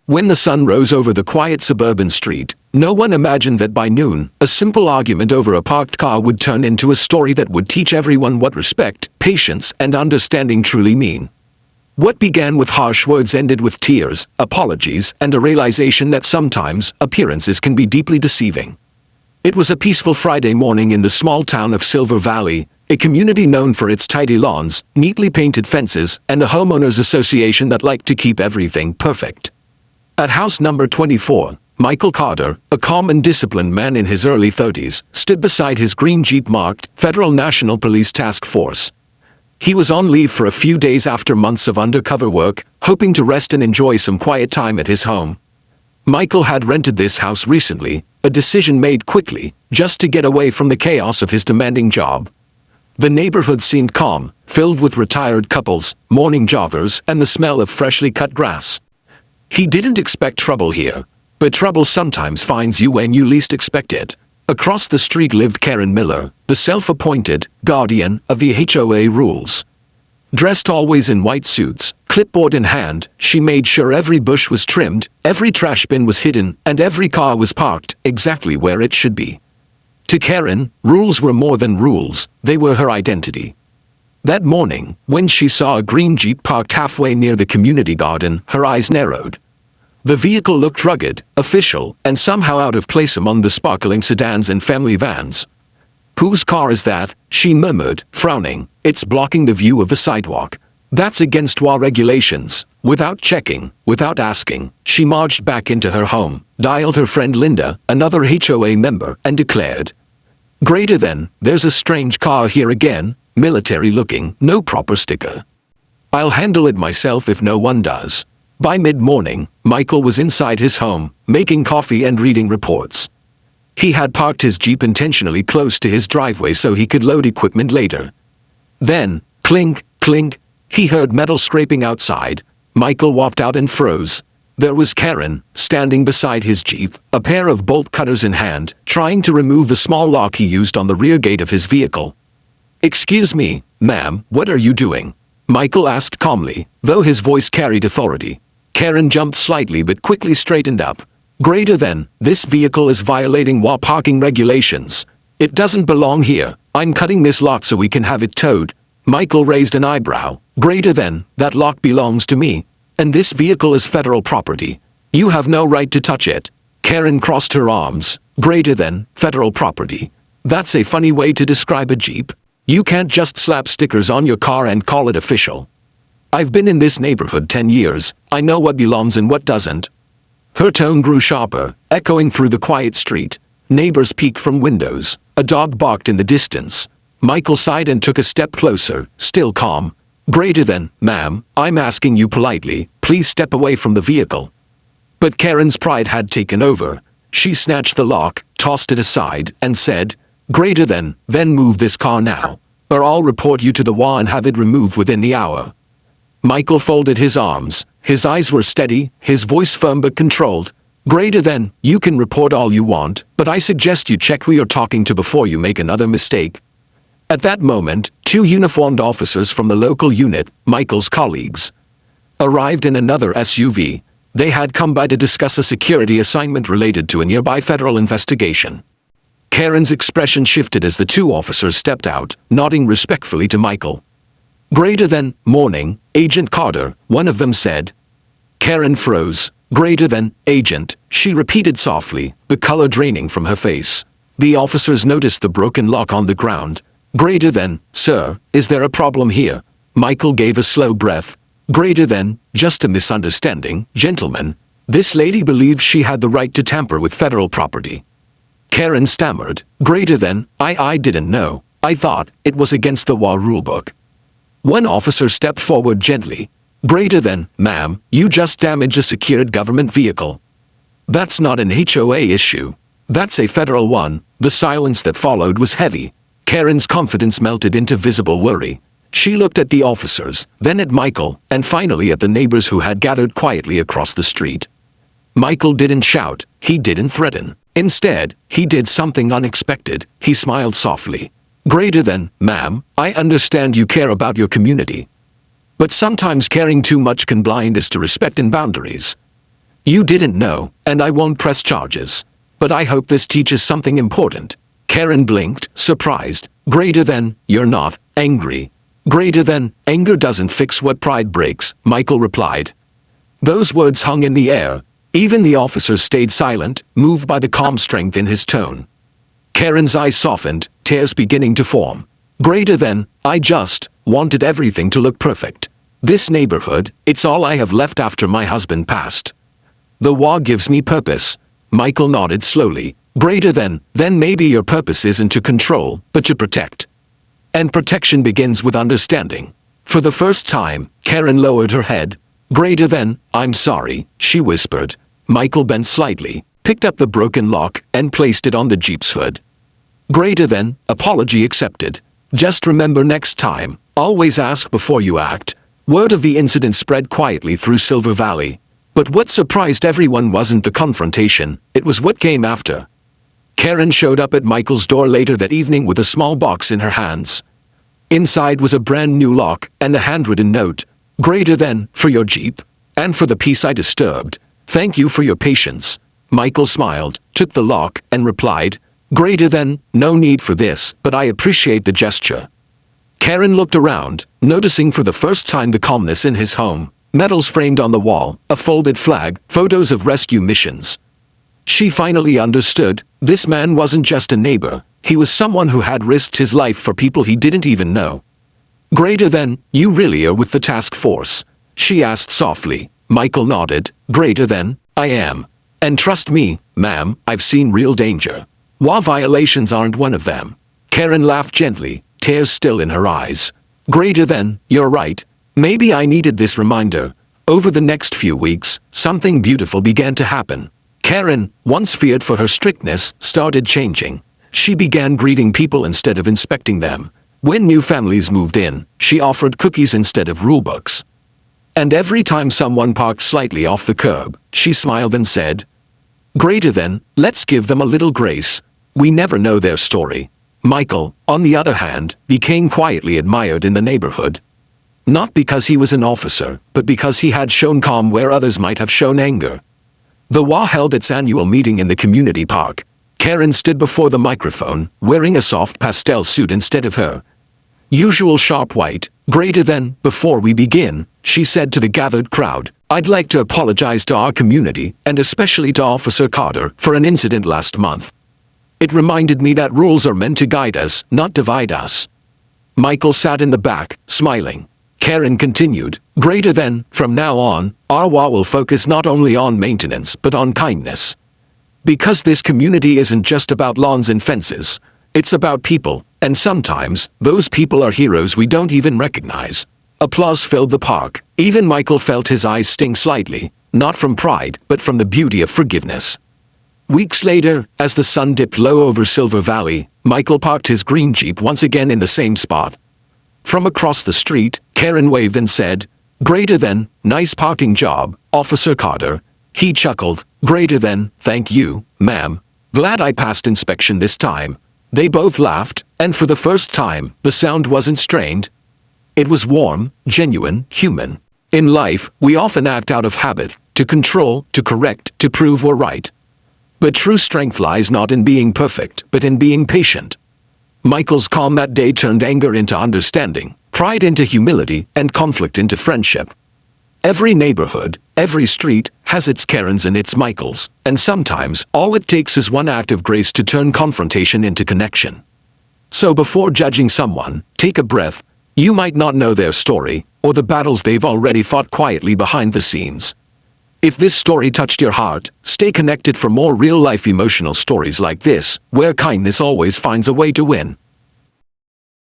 When the sun rose over the quiet suburban street, no one imagined that by noon, a simple argument over a parked car would turn into a story that would teach everyone what respect, patience, and understanding truly mean. What began with harsh words ended with tears, apologies, and a realization that sometimes appearances can be deeply deceiving. It was a peaceful Friday morning in the small town of Silver Valley, a community known for its tidy lawns, neatly painted fences, and a homeowners association that liked to keep everything perfect. At house number 24, Michael Carter, a calm and disciplined man in his early 30s, stood beside his green Jeep marked Federal National Police Task Force. He was on leave for a few days after months of undercover work, hoping to rest and enjoy some quiet time at his home. Michael had rented this house recently, a decision made quickly, just to get away from the chaos of his demanding job. The neighborhood seemed calm, filled with retired couples, morning joggers, and the smell of freshly cut grass. He didn't expect trouble here, but trouble sometimes finds you when you least expect it. Across the street lived Karen Miller, the self-appointed guardian of the HOA rules. Dressed always in white suits, clipboard in hand, she made sure every bush was trimmed, every trash bin was hidden, and every car was parked exactly where it should be. To Karen, rules were more than rules, they were her identity. That morning, when she saw a green Jeep parked halfway near the community garden, her eyes narrowed. The vehicle looked rugged, official, and somehow out of place among the sparkling sedans and family vans. "Whose car is that?" she murmured, frowning. "It's blocking the view of the sidewalk. That's against HOA regulations." Without checking, without asking, she marched back into her home, dialed her friend Linda, another HOA member, and declared, "Greater than, there's a strange car here again, military looking, no proper sticker. I'll handle it myself if no one does." By mid-morning, Michael was inside his home, making coffee and reading reports. He had parked his Jeep intentionally close to his driveway so he could load equipment later. Then, clink, clink, he heard metal scraping outside. Michael walked out and froze. There was Karen, standing beside his Jeep, a pair of bolt cutters in hand, trying to remove the small lock he used on the rear gate of his vehicle. "Excuse me, ma'am, what are you doing?" Michael asked calmly, though his voice carried authority. Karen jumped slightly but quickly straightened up. "Greater than, this vehicle is violating HOA parking regulations. It doesn't belong here. I'm cutting this lock so we can have it towed." Michael raised an eyebrow. "Greater than, that lock belongs to me. And this vehicle is federal property. You have no right to touch it." Karen crossed her arms. "Greater than, federal property. That's a funny way to describe a Jeep. You can't just slap stickers on your car and call it official. I've been in this neighborhood 10 years, I know what belongs and what doesn't." Her tone grew sharper, echoing through the quiet street. Neighbors peeked from windows. A dog barked in the distance. Michael sighed and took a step closer, still calm. "Greater than, ma'am, I'm asking you politely, please step away from the vehicle." But Karen's pride had taken over. She snatched the lock, tossed it aside, and said, "Greater than, then move this car now, or I'll report you to the HOA and have it removed within the hour." Michael folded his arms. His eyes were steady, his voice firm but controlled. "Greater than, you can report all you want, but I suggest you check who you're talking to before you make another mistake." At that moment, two uniformed officers from the local unit, Michael's colleagues, arrived in another SUV. They had come by to discuss a security assignment related to a nearby federal investigation. Karen's expression shifted as the two officers stepped out, nodding respectfully to Michael. "Greater than, morning, Agent Carter," one of them said. Karen froze. "Greater than, Agent," she repeated softly, the color draining from her face. The officers noticed the broken lock on the ground. "Greater than, sir, is there a problem here?" Michael gave a slow breath. "Greater than, just a misunderstanding, gentlemen. This lady believes she had the right to tamper with federal property." Karen stammered. "Greater than, I didn't know. I thought it was against the HOA rulebook." One officer stepped forward gently. "Greater than, ma'am, you just damaged a secured government vehicle. That's not an HOA issue. That's a federal one." The silence that followed was heavy. Karen's confidence melted into visible worry. She looked at the officers, then at Michael, and finally at the neighbors who had gathered quietly across the street. Michael didn't shout, he didn't threaten. Instead, he did something unexpected. He smiled softly. "Greater than, ma'am, I understand you care about your community. But sometimes caring too much can blind us to respect and boundaries. You didn't know, and I won't press charges. But I hope this teaches something important. Karen blinked, surprised. Greater than, you're not, angry. Greater than, anger doesn't fix what pride breaks, Michael replied. Those words hung in the air. Even the officer stayed silent, moved by the calm strength in his tone. Karen's eyes softened, tears beginning to form. Greater than, I just wanted everything to look perfect. This neighborhood, it's all I have left after my husband passed. The HOA gives me purpose. Michael nodded slowly. Greater than, then maybe your purpose isn't to control, but to protect. And protection begins with understanding. For the first time, Karen lowered her head. Greater than, I'm sorry, she whispered. Michael bent slightly, picked up the broken lock, and placed it on the Jeep's hood. Greater than, apology accepted. Just remember next time, always ask before you act. Word of the incident spread quietly through Silver Valley. But what surprised everyone wasn't the confrontation, it was what came after. Karen showed up at Michael's door later that evening with a small box in her hands. Inside was a brand new lock and a handwritten note. Greater than, for your Jeep, and for the peace I disturbed. Thank you for your patience. Michael smiled, took the lock, and replied, Greater than, no need for this, but I appreciate the gesture. Karen looked around, noticing for the first time the calmness in his home. Medals framed on the wall, a folded flag, photos of rescue missions. She finally understood, this man wasn't just a neighbor, he was someone who had risked his life for people he didn't even know. Greater than, you really are with the task force? She asked softly. Michael nodded. Greater than, I am. And trust me, ma'am, I've seen real danger. HOA violations aren't one of them. Karen laughed gently, tears still in her eyes. Greater than, you're right. Maybe I needed this reminder. Over the next few weeks, something beautiful began to happen. Karen, once feared for her strictness, started changing. She began greeting people instead of inspecting them. When new families moved in, she offered cookies instead of rulebooks. And every time someone parked slightly off the curb, she smiled and said, Greater than, let's give them a little grace. We never know their story. Michael, on the other hand, became quietly admired in the neighborhood. Not because he was an officer, but because he had shown calm where others might have shown anger. The HOA held its annual meeting in the community park. Karen stood before the microphone, wearing a soft pastel suit instead of her usual sharp white. Greater than, before we begin, she said to the gathered crowd, I'd like to apologize to our community, and especially to Officer Carter, for an incident last month. It reminded me that rules are meant to guide us, not divide us. Michael sat in the back, smiling. Karen continued, Greater than, from now on, our HOA will focus not only on maintenance but on kindness. Because this community isn't just about lawns and fences, it's about people, and sometimes, those people are heroes we don't even recognize. Applause filled the park. Even Michael felt his eyes sting slightly, not from pride, but from the beauty of forgiveness. Weeks later, as the sun dipped low over Silver Valley, Michael parked his green Jeep once again in the same spot. From across the street, Karen waved and said, Greater than, nice parking job, Officer Carter. He chuckled. Greater than, thank you, ma'am. Glad I passed inspection this time. They both laughed, and for the first time, the sound wasn't strained. It was warm, genuine, human. In life, we often act out of habit, to control, to correct, to prove we're right. But true strength lies not in being perfect, but in being patient. Michael's calm that day turned anger into understanding, pride into humility, and conflict into friendship. Every neighborhood, every street, has its Karens and its Michaels, and sometimes all it takes is one act of grace to turn confrontation into connection. So before judging someone, take a breath. You might not know their story, or the battles they've already fought quietly behind the scenes. If this story touched your heart, stay connected for more real-life emotional stories like this, where kindness always finds a way to win.